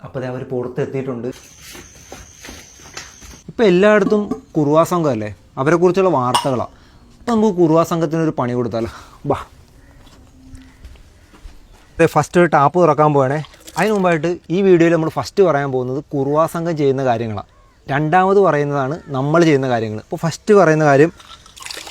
അപ്പോൾ അവർ പുറത്തെത്തിയിട്ടുണ്ട്. ഇപ്പോൾ എല്ലായിടത്തും കുറുവാ സംഘമല്ലേ, അവരെക്കുറിച്ചുള്ള വാർത്തകളാണ്. അപ്പോൾ നമുക്ക് കുറുവാ സംഘത്തിനൊരു പണി കൊടുത്താലോ. ബാ, ഫസ്റ്റ് ടാപ്പ് തുറക്കാൻ പോവാണേ. അതിന് മുമ്പായിട്ട് ഈ വീഡിയോയിൽ നമ്മൾ ഫസ്റ്റ് പറയാൻ പോകുന്നത് കുറുവാ സംഘം ചെയ്യുന്ന കാര്യങ്ങളാണ്. രണ്ടാമത് പറയുന്നതാണ് നമ്മൾ ചെയ്യുന്ന കാര്യങ്ങൾ. ഇപ്പോൾ ഫസ്റ്റ് പറയുന്ന കാര്യം,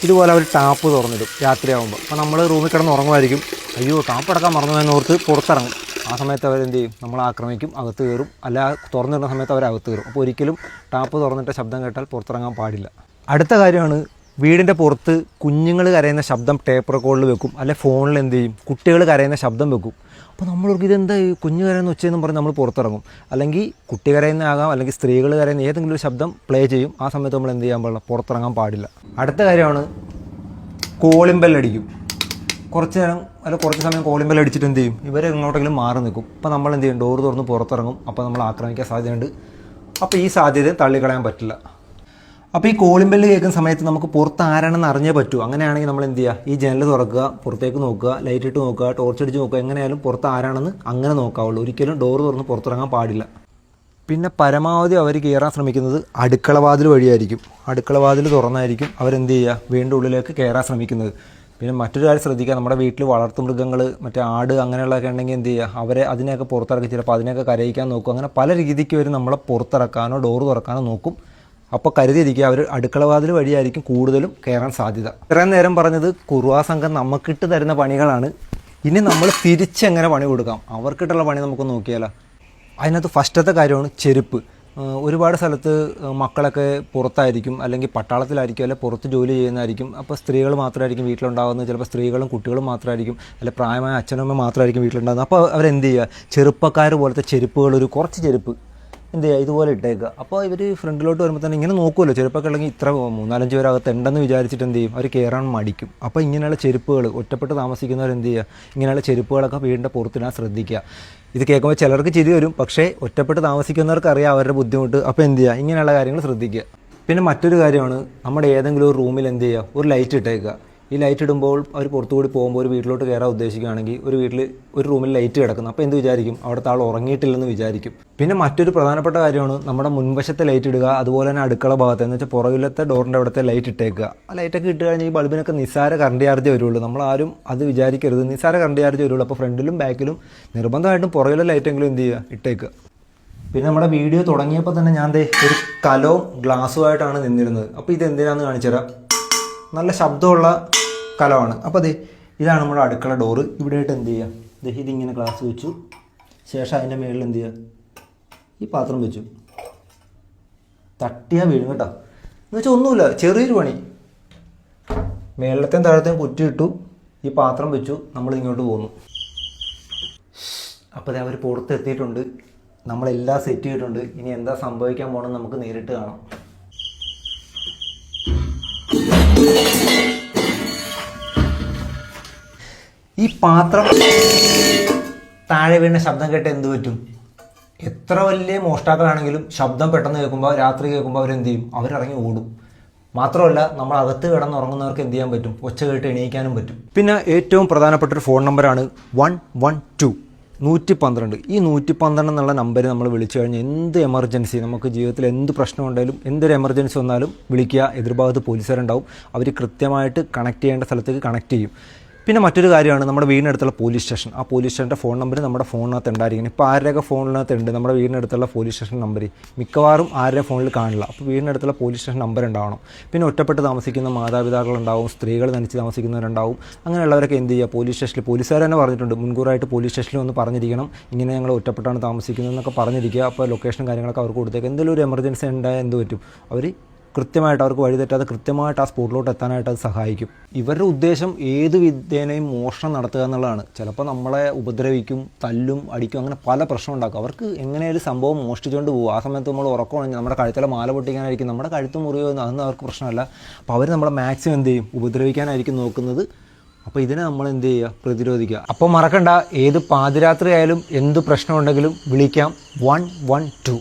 ഇതുപോലെ അവർ ടാപ്പ് തുറന്നിടും രാത്രിയാകുമ്പോൾ. അപ്പോൾ നമ്മൾ റൂമിൽ കിടന്ന് ഉറങ്ങുമായിരിക്കും. അയ്യോ ടാപ്പ് അടക്കാൻ മറന്നതെന്നോർത്ത് പുറത്തിറങ്ങും. ആ സമയത്ത് അവരെന്ത് ചെയ്യും, നമ്മളെ ആക്രമിക്കും, അകത്ത് കയറും. അല്ല, തുറന്നിടുന്ന സമയത്ത് അവർ അകത്ത് കയറും. അപ്പോൾ ഒരിക്കലും ടാപ്പ് തുറന്നിട്ട ശബ്ദം കേട്ടാൽ പുറത്തിറങ്ങാൻ പാടില്ല. അടുത്ത കാര്യമാണ്, വീടിൻ്റെ പുറത്ത് കുഞ്ഞുങ്ങൾ കരയുന്ന ശബ്ദം ടേപ്പ് റെക്കോർഡിൽ വെക്കും. അല്ലെ ഫോണിൽ എന്ത് ചെയ്യും, കുട്ടികൾ കരയുന്ന ശബ്ദം വെക്കും. അപ്പോൾ നമ്മളോർക്ക് ഇതെന്താ കുഞ്ഞു കരയുന്ന ഉച്ചയെന്നും പറഞ്ഞ് നമ്മൾ പുറത്തിറങ്ങും. അല്ലെങ്കിൽ കുട്ടി കരയുന്ന ആകാം, അല്ലെങ്കിൽ സ്ത്രീകൾ കരയുന്ന ഏതെങ്കിലും ഒരു ശബ്ദം പ്ലേ ചെയ്യും. ആ സമയത്ത് നമ്മൾ എന്ത് ചെയ്യാൻ പാടില്ല, പുറത്തിറങ്ങാൻ പാടില്ല. അടുത്ത കാര്യമാണ്, കോളിംഗ് ബെല്ലടിക്കും. കുറച്ച് നേരം അല്ല കുറച്ച് സമയം കോളിംഗ് ബെല്ലടിച്ചിട്ട് എന്ത് ചെയ്യും, ഇവർ എങ്ങോട്ടെങ്കിലും മാറി നിൽക്കും. അപ്പോൾ നമ്മൾ എന്ത് ചെയ്യും, ഡോർ തുറന്ന് പുറത്തിറങ്ങും. അപ്പോൾ നമ്മൾ ആക്രമിക്കാൻ സാധ്യതയുണ്ട്. അപ്പോൾ ഈ സാധ്യത തള്ളിക്കളയാൻ പറ്റില്ല. അപ്പോൾ ഈ കോളിംഗ് ബെല്ല് കേൾക്കുന്ന സമയത്ത് നമുക്ക് പുറത്ത് ആരാണെന്ന് അറിഞ്ഞേ പറ്റൂ. അങ്ങനെയാണെങ്കിൽ നമ്മൾ എന്ത് ചെയ്യുക, ഈ ജനൽ തുറക്കുക, പുറത്തേക്ക് നോക്കുക, ലൈറ്റ് ഇട്ട് നോക്കുക, ടോർച്ച് അടിച്ച് നോക്കുക. എങ്ങനെയായാലും പുറത്ത് ആരാണെന്ന് അങ്ങനെ നോക്കാവുള്ളൂ. ഒരിക്കലും ഡോർ തുറന്ന് പുറത്തിറങ്ങാൻ പാടില്ല. പിന്നെ പരമാവധി അവർ കയറാൻ ശ്രമിക്കുന്നത് അടുക്കള വാതിൽ വഴിയായിരിക്കും. അടുക്കള വാതിൽ തുറന്നായിരിക്കും അവരെന്ത് ചെയ്യുക, വീണ്ടും ഉള്ളിലേക്ക് കയറാൻ ശ്രമിക്കുന്നത്. പിന്നെ മറ്റൊരു കാര്യം ശ്രദ്ധിക്കുക, നമ്മുടെ വീട്ടിൽ വളർത്തുമൃഗങ്ങൾ, മറ്റേ ആട് അങ്ങനെയുള്ളതൊക്കെ ഉണ്ടെങ്കിൽ എന്ത് ചെയ്യുക, അവരെ അതിനെയൊക്കെ പുറത്തിറക്കി ചിലപ്പോൾ അതിനെയൊക്കെ കരയിക്കാൻ നോക്കും. അങ്ങനെ പല രീതിക്ക് അവർ നമ്മളെ പുറത്തിറക്കാനോ ഡോർ തുറക്കാനോ നോക്കും. അപ്പോൾ കരുതിയിരിക്കുക, അവർ അടുക്കള വാതിൽ വഴിയായിരിക്കും കൂടുതലും കയറാൻ സാധ്യത. ഇത്രയും നേരം പറഞ്ഞത് കുറുവാ സംഘം നമുക്കിട്ട് തരുന്ന പണികളാണ്. ഇനി നമ്മൾ തിരിച്ചെങ്ങനെ പണി കൊടുക്കാം, അവർക്കിട്ടുള്ള പണി നമുക്ക് നോക്കിയാലോ. അതിനകത്ത് ഫസ്റ്റത്തെ കാര്യമാണ് ചെരുപ്പ്. ഒരുപാട് സ്ഥലത്ത് മക്കളൊക്കെ പുറത്തായിരിക്കും, അല്ലെങ്കിൽ പട്ടാളത്തിലായിരിക്കും, അല്ലെങ്കിൽ പുറത്ത് ജോലി ചെയ്യുന്നതായിരിക്കും. അപ്പോൾ സ്ത്രീകൾ മാത്രമായിരിക്കും വീട്ടിലുണ്ടാകുന്നത്. ചിലപ്പോൾ സ്ത്രീകളും കുട്ടികളും മാത്രമായിരിക്കും, അല്ലെങ്കിൽ പ്രായമായ അച്ഛനമ്മ മാത്രമായിരിക്കും വീട്ടിലുണ്ടാകുന്നത്. അപ്പോൾ അവരെന്ത് ചെയ്യുക, ചെറുപ്പക്കാർ പോലത്തെ ചെരുപ്പുകൾ, ഒരു കുറച്ച് ചെരുപ്പ് എന്ത് ചെയ്യുക, ഇതുപോലെ ഇട്ടേക്കുക. അപ്പോൾ ഇവർ ഫ്രണ്ടിലോട്ട് വരുമ്പോൾ തന്നെ ഇങ്ങനെ നോക്കുമല്ലോ, ചെരുപ്പൊക്കെ ഉണ്ടെങ്കിൽ ഇത്ര 3-4 പേരകത്ത് ഉണ്ടെന്ന് വിചാരിച്ചിട്ട് എന്ത് ചെയ്യും, അവർ കയറാൻ മടിക്കും. അപ്പോൾ ഇങ്ങനെയുള്ള ചെരുപ്പുകൾ, ഒറ്റപ്പെട്ട് താമസിക്കുന്നവർ എന്ത് ചെയ്യുക, ഇങ്ങനെയുള്ള ചെരുപ്പുകളൊക്കെ വീടിൻ്റെ പുറത്തിടാൻ ശ്രദ്ധിക്കുക. ഇത് കേൾക്കുമ്പോൾ ചിലർക്ക് ചിരി വരും, പക്ഷേ ഒറ്റപ്പെട്ട് താമസിക്കുന്നവർക്ക് അറിയാം അവരുടെ ബുദ്ധിമുട്ട്. അപ്പോൾ എന്ത് ചെയ്യുക, ഇങ്ങനെയുള്ള കാര്യങ്ങൾ ശ്രദ്ധിക്കുക. പിന്നെ മറ്റൊരു കാര്യമാണ്, നമ്മുടെ ഏതെങ്കിലും ഒരു റൂമിൽ എന്ത് ചെയ്യുക, ഒരു ലൈറ്റ് ഇട്ടേക്കുക. ഈ ലൈറ്റ് ഇടുമ്പോൾ അവർ പുറത്തുകൂടി പോകുമ്പോൾ ഒരു വീട്ടിലോട്ട് കയറാൻ ഉദ്ദേശിക്കുകയാണെങ്കിൽ ഒരു റൂമിൽ ലൈറ്റ് കിടക്കുന്നു. അപ്പോൾ എന്ത് വിചാരിക്കും, അവിടുത്തെ ആൾ ഉറങ്ങിയിട്ടില്ലെന്ന് വിചാരിക്കും. പിന്നെ മറ്റൊരു പ്രധാനപ്പെട്ട കാര്യമാണ്, നമ്മുടെ മുൻവശത്തെ ലൈറ്റ് ഇടുക. അതുപോലെ തന്നെ അടുക്കള ഭാഗത്ത്, എന്ന് വെച്ചാൽ പുറകിലത്തെ ഡോറിൻ്റെ അവിടുത്തെ ലൈറ്റ് ഇട്ടേക്കുക. ആ ലൈറ്റൊക്കെ ഇട്ട് കഴിഞ്ഞാൽ ഈ ബൾബിനൊക്കെ നിസ്സാര കറണ്ട് ചാർജ് വരുള്ളൂ. നമ്മളാരും അത് വിചാരിക്കരുത്, നിസ്സാര കറണ്ട് ചാർജ് വരുള്ളൂ. അപ്പോൾ ഫ്രണ്ടിലും ബാക്കിലും നിർബന്ധമായിട്ടും പുറകിലെ ലൈറ്റെങ്കിലും എന്ത് ചെയ്യുക, ഇട്ടേക്കുക. പിന്നെ നമ്മുടെ വീഡിയോ തുടങ്ങിയപ്പോൾ തന്നെ ഞാൻ ഒരു കലവും ഗ്ലാസ്സുമായിട്ടാണ് നിന്നിരുന്നത്. അപ്പോൾ ഇതെന്തിനാണെന്ന് കാണിച്ചുതരാം. നല്ല ശബ്ദമുള്ള കലമാണ്. അപ്പോൾ ഇതാണ് നമ്മുടെ അടുക്കള ഡോറ്. ഇവിടെയായിട്ട് എന്ത് ചെയ്യുക, ഇതിങ്ങനെ ഗ്ലാസ് വെച്ചു. ശേഷം അതിൻ്റെ മുകളിൽ എന്ത് ചെയ്യുക, ഈ പാത്രം വെച്ചു. തട്ടിയാൽ വീഴും കേട്ടോ. എന്ന് വെച്ചാൽ ഒന്നുമില്ല, ചെറിയൊരു പണി. മേളത്തെയും താഴത്തെയും കുറ്റിയിട്ടു, ഈ പാത്രം വെച്ചു, നമ്മൾ ഇങ്ങോട്ട് പോന്നു. അപ്പോൾ അവർ പുറത്തെത്തിയിട്ടുണ്ട്. നമ്മളെല്ലാം സെറ്റ് ചെയ്തിട്ടുണ്ട്. ഇനി എന്താ സംഭവിക്കാൻ പോകണമെന്ന് നമുക്ക് നേരിട്ട് കാണാം. ഈ പാത്രം താഴെ വീണ ശബ്ദം കേട്ട് എന്ത് പറ്റും, എത്ര വലിയ മോഷ്ടാക്കളാണെങ്കിലും ശബ്ദം പെട്ടെന്ന് കേൾക്കുമ്പോൾ, രാത്രി കേൾക്കുമ്പോൾ അവരെന്ത് ചെയ്യും, അവരിറങ്ങി ഓടും. മാത്രമല്ല, നമ്മൾ അകത്ത് കിടന്നുറങ്ങുന്നവർക്ക് എന്ത് ചെയ്യാൻ പറ്റും, ഒച്ച കേട്ട് എണീക്കാനും പറ്റും. പിന്നെ ഏറ്റവും പ്രധാനപ്പെട്ട ഒരു ഫോൺ നമ്പറാണ് 112 112. ഈ 112 എന്നുള്ള നമ്പർ നമ്മൾ വിളിച്ചു കഴിഞ്ഞാൽ എന്ത് എമർജൻസി, നമുക്ക് ജീവിതത്തിൽ എന്ത് പ്രശ്നം ഉണ്ടെങ്കിലും, എന്തൊരു എമർജൻസി വന്നാലും വിളിക്കുക. എതിർഭാഗത്ത് പോലീസുകാരുണ്ടാവും. അവർ കൃത്യമായിട്ട് കണക്ട് ചെയ്യേണ്ട സ്ഥലത്തേക്ക് കണക്ട് ചെയ്യും. പിന്നെ മറ്റൊരു കാര്യമാണ്, നമ്മുടെ വീടിനടുത്തുള്ള പോലീസ് സ്റ്റേഷൻ. ആ പോലീസ് സ്റ്റേഷൻ്റെ ഫോൺ നമ്പർ നമ്മുടെ ഫോണിനകത്ത് ഉണ്ടായിരിക്കണം. ഇപ്പോൾ ആരുടെയൊക്കെ ഫോണിനകത്ത് ഉണ്ട് നമ്മുടെ വീടിനടുത്തുള്ള പോലീസ് സ്റ്റേഷൻ നമ്പർ, മിക്കവാറും ആരുടെ ഫോണിൽ കാണില്ല. അപ്പോൾ വീടിനടുത്തുള്ള പോലീസ് സ്റ്റേഷൻ നമ്പർ ഉണ്ടാവണം. പിന്നെ ഒറ്റപ്പെട്ട് താമസിക്കുന്ന മാതാപിതാക്കളുണ്ടാവും, സ്ത്രീകൾ തനിച്ച് താമസിക്കുന്നവരുണ്ടാവും. അങ്ങനെയുള്ളവരൊക്കെ എന്ത് ചെയ്യുക, പോലീസ് സ്റ്റേഷനിൽ, പോലീസുകാർ തന്നെ പറഞ്ഞിട്ടുണ്ട്, മുൻകൂറായിട്ട് പോലീസ് സ്റ്റേഷനിൽ ഒന്ന് പറഞ്ഞിരിക്കണം, ഇങ്ങനെ ഞങ്ങൾ ഒറ്റപ്പെട്ടാണ് താമസിക്കുന്നതെന്നൊക്കെ പറഞ്ഞിരിക്കുക. അപ്പോൾ ലൊക്കേഷനും കാര്യങ്ങളൊക്കെ അവർക്ക് കൊടുത്തേക്ക്. എന്തെങ്കിലും ഒരു എമർജൻസി ഉണ്ടായാൽ എന്ത് പറ്റും, അവർ കൃത്യമായിട്ട് അവർക്ക് വഴിതെറ്റാതെ കൃത്യമായിട്ട് ആ സ്പോട്ടിലോട്ട് എത്താനായിട്ട് അത് സഹായിക്കും. ഇവരുടെ ഉദ്ദേശം ഏത് വിധേനയും മോഷണം നടത്തുക എന്നുള്ളതാണ്. ചിലപ്പോൾ നമ്മളെ ഉപദ്രവിക്കും, തല്ലും, അടിക്കും, അങ്ങനെ പല പ്രശ്നം ഉണ്ടാക്കും. അവർക്ക് എങ്ങനെയായാലും സംഭവം മോഷ്ടിച്ചുകൊണ്ട് പോകും. ആ സമയത്ത് നമ്മൾ ഉറക്കമാണെങ്കിൽ നമ്മുടെ കഴുത്തിലെ മാല പൊട്ടിക്കാനായിരിക്കും, നമ്മുടെ കഴുത്ത് മുറിയോ അതൊന്നും അവർക്ക് പ്രശ്നമല്ല. അപ്പോൾ അവർ നമ്മളെ മാക്സിമം എന്ത് ചെയ്യും, ഉപദ്രവിക്കാനായിരിക്കും നോക്കുന്നത്. അപ്പോൾ ഇതിനെ നമ്മൾ എന്ത് ചെയ്യുക, പ്രതിരോധിക്കുക. അപ്പോൾ മറക്കണ്ട, ഏത് പാതിരാത്രി ആയാലും എന്ത് പ്രശ്നമുണ്ടെങ്കിലും വിളിക്കാം 112.